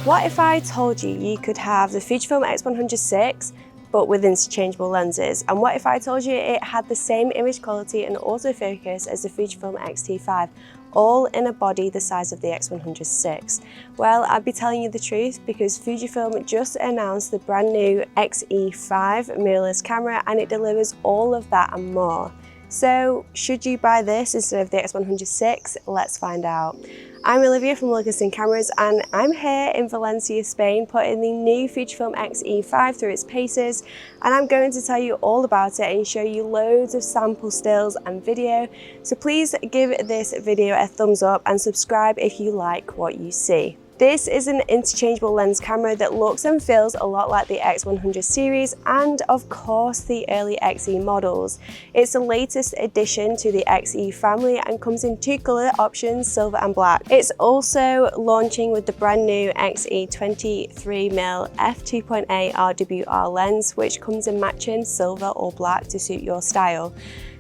What if I told you you could have the Fujifilm X100VI but with interchangeable lenses? And what if I told you it had the same image quality and autofocus as the Fujifilm X-E5, all in a body the size of the X100VI? Well, I'd be telling you the truth, because Fujifilm just announced the brand new X-E5 mirrorless camera, and it delivers all of that and more. So should you buy this instead of the X100VI? Let's find out. I'm Olivia from Wilkinson Cameras, and I'm here in Valencia, Spain, putting the new Fujifilm X-E5 through its paces, and I'm going to tell you all about it and show you loads of sample stills and video. So please give this video a thumbs up and subscribe if you like what you see. This is an interchangeable lens camera that looks and feels a lot like the X100 series and of course the early X-E models. It's the latest addition to the X-E family and comes in two colour options, silver and black. It's also launching with the brand new X-E 23mm f2.8 RWR lens, which comes in matching silver or black to suit your style.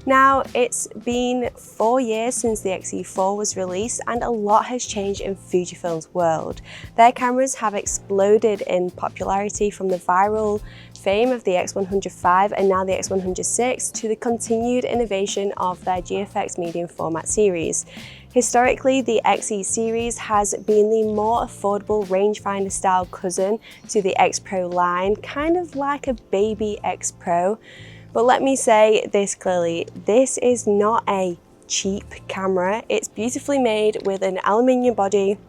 Now, it's been 4 years since the X-E4 was released, and a lot has changed in Fujifilm's world. Their cameras have exploded in popularity, from the viral fame of the X100V and now the X100VI to the continued innovation of their GFX medium format series. Historically, the X-E series has been the more affordable rangefinder style cousin to the X Pro line, kind of like a baby X Pro. But let me say this clearly, this is not a cheap camera. It's beautifully made with an aluminium body,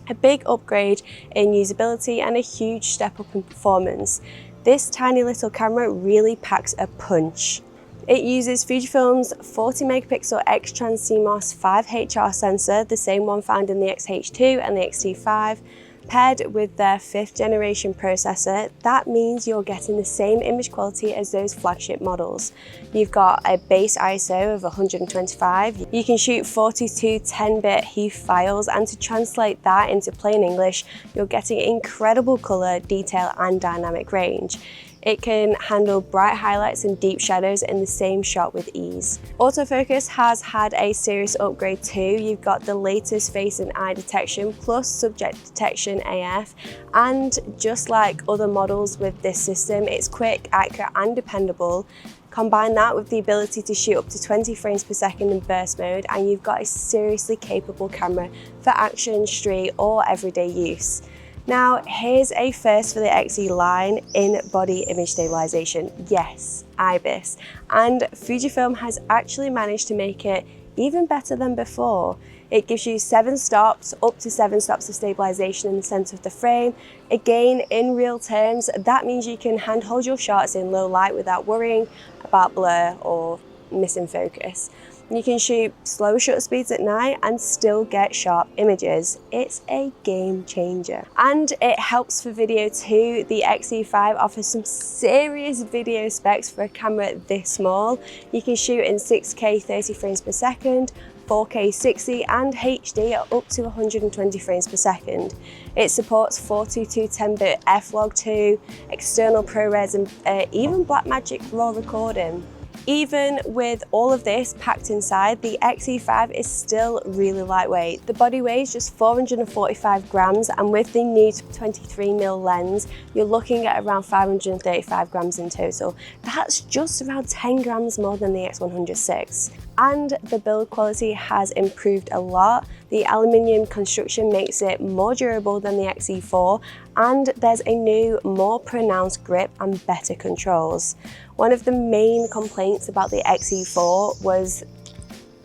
a big upgrade in usability and a huge step up in performance. This tiny little camera really packs a punch. It uses Fujifilm's 40 megapixel X-Trans CMOS 5HR sensor, the same one found in the X-H2 and the X-T5, paired with their 5th generation processor. That means you're getting the same image quality as those flagship models. You've got a base ISO of 125, you can shoot 42 10-bit HEIF files, and to translate that into plain English, you're getting incredible colour, detail and dynamic range. It can handle bright highlights and deep shadows in the same shot with ease. Autofocus has had a serious upgrade too. You've got the latest face and eye detection plus subject detection AF, and just like other models with this system, it's quick, accurate and dependable. Combine that with the ability to shoot up to 20 frames per second in burst mode, and you've got a seriously capable camera for action, street or everyday use. Now, here's a first for the X-E line in body image stabilization. Yes, IBIS. And Fujifilm has actually managed to make it even better than before. It gives you 7 stops, up to 7 stops of stabilization in the center of the frame. Again, in real terms, that means you can handhold your shots in low light without worrying about blur or missing focus. You can shoot slow shutter speeds at night and still get sharp images. It's a game changer. And it helps for video too. The X-E5 offers some serious video specs for a camera this small. You can shoot in 6K 30 frames per second, 4K 60 and HD at up to 120 frames per second. It supports 422 10-bit F-Log2, external ProRes and even Blackmagic RAW recording. Even with all of this packed inside, the X-E5 is still really lightweight. The body weighs just 445 grams, and with the new 23mm lens, you're looking at around 535 grams in total. That's just around 10 grams more than the X100VI. And the build quality has improved a lot. The aluminium construction makes it more durable than the X-E4, and there's a new, more pronounced grip and better controls. One of the main complaints about the X-E4 was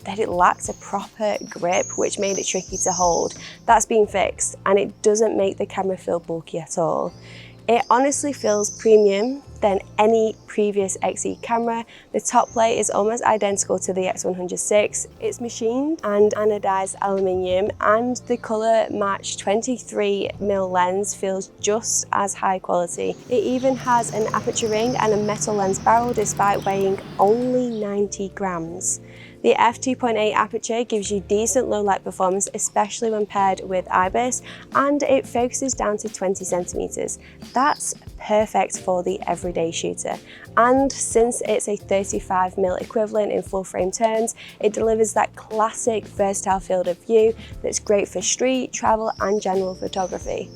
that it lacked a proper grip, which made it tricky to hold. That's been fixed, and it doesn't make the camera feel bulky at all. It honestly feels premium than any previous X-E camera. The top plate is almost identical to the X100VI. It's machined and anodized aluminium, and the colour matched 23mm lens feels just as high quality. It even has an aperture ring and a metal lens barrel despite weighing only 90 grams. The f2.8 aperture gives you decent low light performance, especially when paired with IBIS, and it focuses down to 20 centimeters. That's perfect for the everyday shooter. And since it's a 35mm equivalent in full frame terms, it delivers that classic versatile field of view that's great for street, travel and general photography.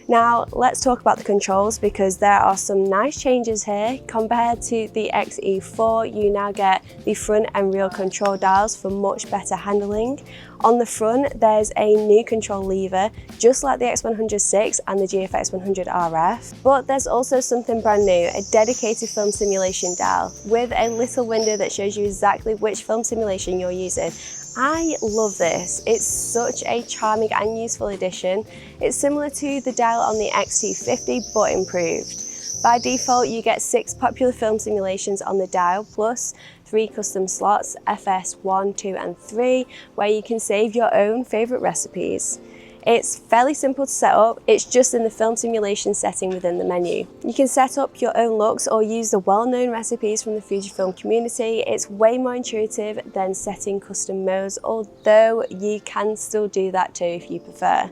Now let's talk about the controls, because there are some nice changes here. Compared to the X-E4, you now get the front and rear control dials for much better handling. On the front, there's a new control lever, just like the X100VI and the GFX100RF. But there's also something brand new, a dedicated film simulation dial with a little window that shows you exactly which film simulation you're using. I love this. It's such a charming and useful addition. It's similar to the dial on the X250, but improved. By default, you get 6 popular film simulations on the dial, plus 3 custom slots, FS 1, 2 and 3, where you can save your own favourite recipes. It's fairly simple to set up. It's just in the film simulation setting within the menu. You can set up your own looks or use the well-known recipes from the Fujifilm community. It's way more intuitive than setting custom modes, although you can still do that too if you prefer.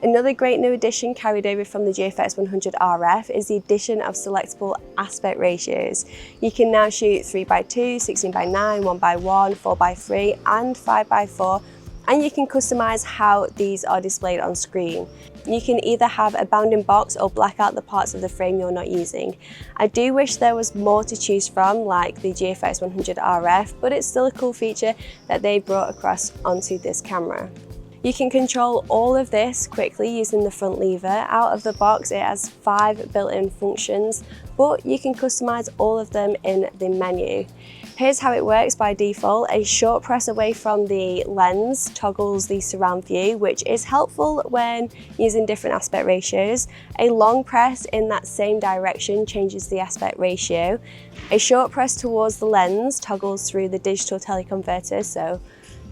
Another great new addition carried over from the GFX100RF is the addition of selectable aspect ratios. You can now shoot 3x2, 16x9, 1x1, 4x3 and 5x4, and you can customize how these are displayed on screen. You can either have a bounding box or black out the parts of the frame you're not using. I do wish there was more to choose from, like the GFX100RF, but it's still a cool feature that they brought across onto this camera. You can control all of this quickly using the front lever. Out of the box, it has 5 built-in functions, but you can customize all of them in the menu. Here's how it works by default. A short press away from the lens toggles the surround view, which is helpful when using different aspect ratios. A long press in that same direction changes the aspect ratio. A short press towards the lens toggles through the digital teleconverter, so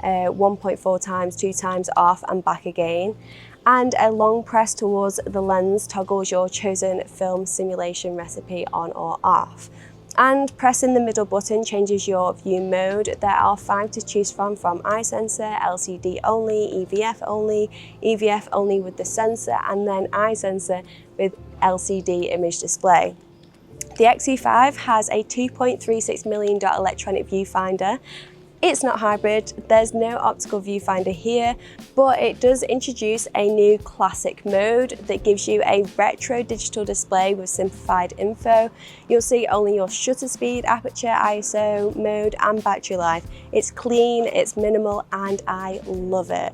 1.4 times, 2 times off and back again. And a long press towards the lens toggles your chosen film simulation recipe on or off. And pressing the middle button changes your view mode. There are 5 to choose from eye sensor, LCD only, EVF only with the sensor, and then eye sensor with LCD image display. The X-E5 has a $2.36 million electronic viewfinder. It's not hybrid, there's no optical viewfinder here, but it does introduce a new classic mode that gives you a retro digital display with simplified info. You'll see only your shutter speed, aperture, ISO, mode and battery life. It's clean, it's minimal, and I love it.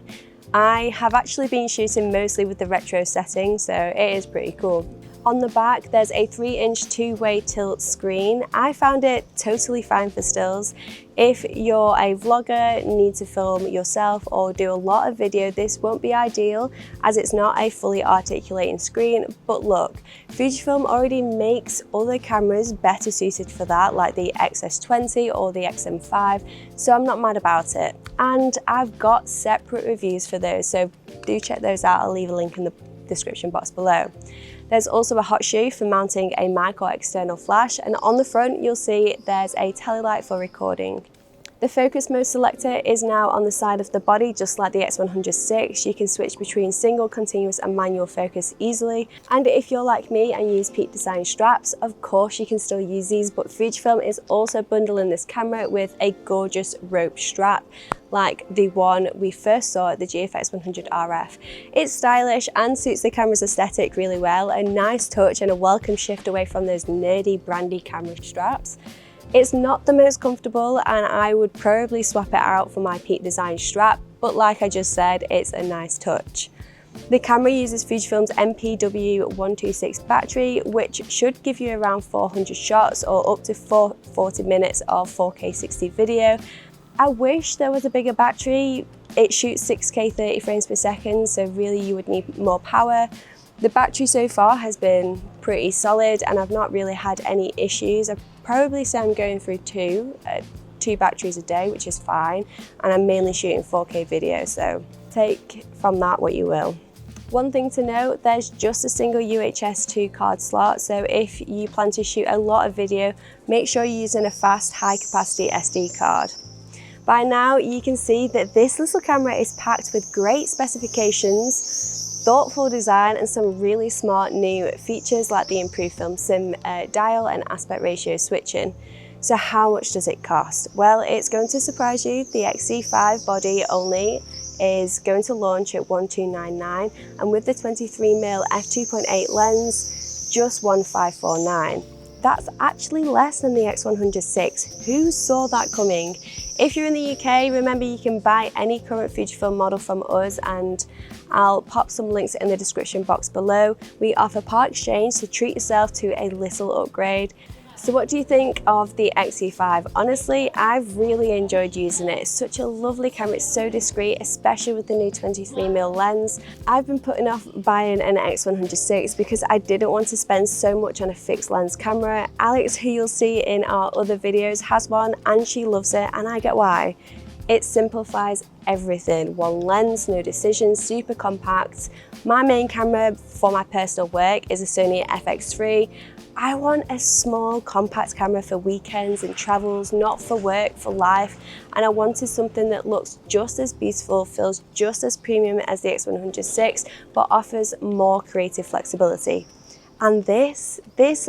I have actually been shooting mostly with the retro setting, so it is pretty cool. On the back, there's a 3-inch two-way tilt screen. I found it totally fine for stills. If you're a vlogger, need to film yourself or do a lot of video, this won't be ideal as it's not a fully articulating screen. But look, Fujifilm already makes other cameras better suited for that, like the XS20 or the XM5, so I'm not mad about it. And I've got separate reviews for those, so do check those out. I'll leave a link in the description box below. There's also a hot shoe for mounting a mic or external flash, and on the front you'll see there's a telelight for recording. The focus mode selector is now on the side of the body, just like the X100VI. You can switch between single, continuous and manual focus easily. And if you're like me and use Peak Design straps, of course you can still use these, but Fujifilm is also bundling this camera with a gorgeous rope strap, like the one we first saw at the GFX100RF. It's stylish and suits the camera's aesthetic really well, a nice touch and a welcome shift away from those nerdy, brandy camera straps. It's not the most comfortable and I would probably swap it out for my Peak Design strap, but like I just said, it's a nice touch. The camera uses Fujifilm's MPW126 battery, which should give you around 400 shots or up to 40 minutes of 4K 60 video. I wish there was a bigger battery. It shoots 6K 30 frames per second, so really you would need more power. The battery so far has been pretty solid and I've not really had any issues. I'd probably say I'm going through two batteries a day, which is fine, and I'm mainly shooting 4K video, so take from that what you will. One thing to note, there's just a single UHS 2 card slot, so if you plan to shoot a lot of video, make sure you're using a fast, high capacity SD card. By now, you can see that this little camera is packed with great specifications, thoughtful design and some really smart new features like the improved film sim dial and aspect ratio switching. So how much does it cost? Well, it's going to surprise you. The X-E5 body only is going to launch at 1299, and with the 23mm f2.8 lens, just 1549. That's actually less than the X100VI. Who saw that coming? If you're in the UK, remember you can buy any current Fujifilm model from us, and I'll pop some links in the description box below. We offer part exchange, so treat yourself to a little upgrade. So what do you think of the X-E5? Honestly, I've really enjoyed using it. It's such a lovely camera, it's so discreet, especially with the new 23mm lens. I've been putting off buying an X100VI because I didn't want to spend so much on a fixed lens camera. Alex, who you'll see in our other videos, has one and she loves it, and I get why. It simplifies everything. One lens, no decisions, super compact. My main camera for my personal work is a Sony FX3. I want a small compact camera for weekends and travels, not for work, for life. And I wanted something that looks just as beautiful, feels just as premium as the X100VI, but offers more creative flexibility. And this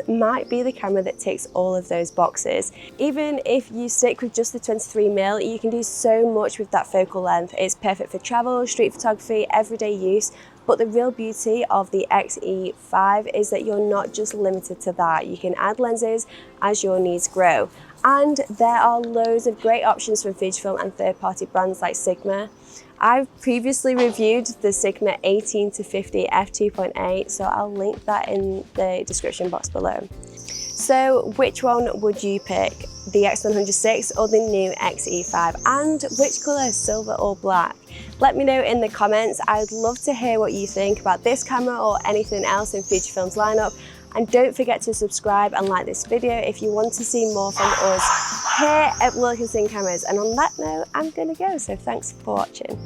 might be the camera that ticks all of those boxes. Even if you stick with just the 23mm, you can do so much with that focal length. It's perfect for travel, street photography, everyday use. But the real beauty of the X-E5 is that you're not just limited to that. You can add lenses as your needs grow. And there are loads of great options from Fujifilm and third-party brands like Sigma. I've previously reviewed the Sigma 18-50 f2.8, so I'll link that in the description box below. So which one would you pick? The X100VI or the new X-E5? And which colour, silver or black? Let me know in the comments. I'd love to hear what you think about this camera or anything else in Fujifilm's lineup. And don't forget to subscribe and like this video if you want to see more from us here at Wilkinson Cameras. And on that note, I'm gonna go, so thanks for watching.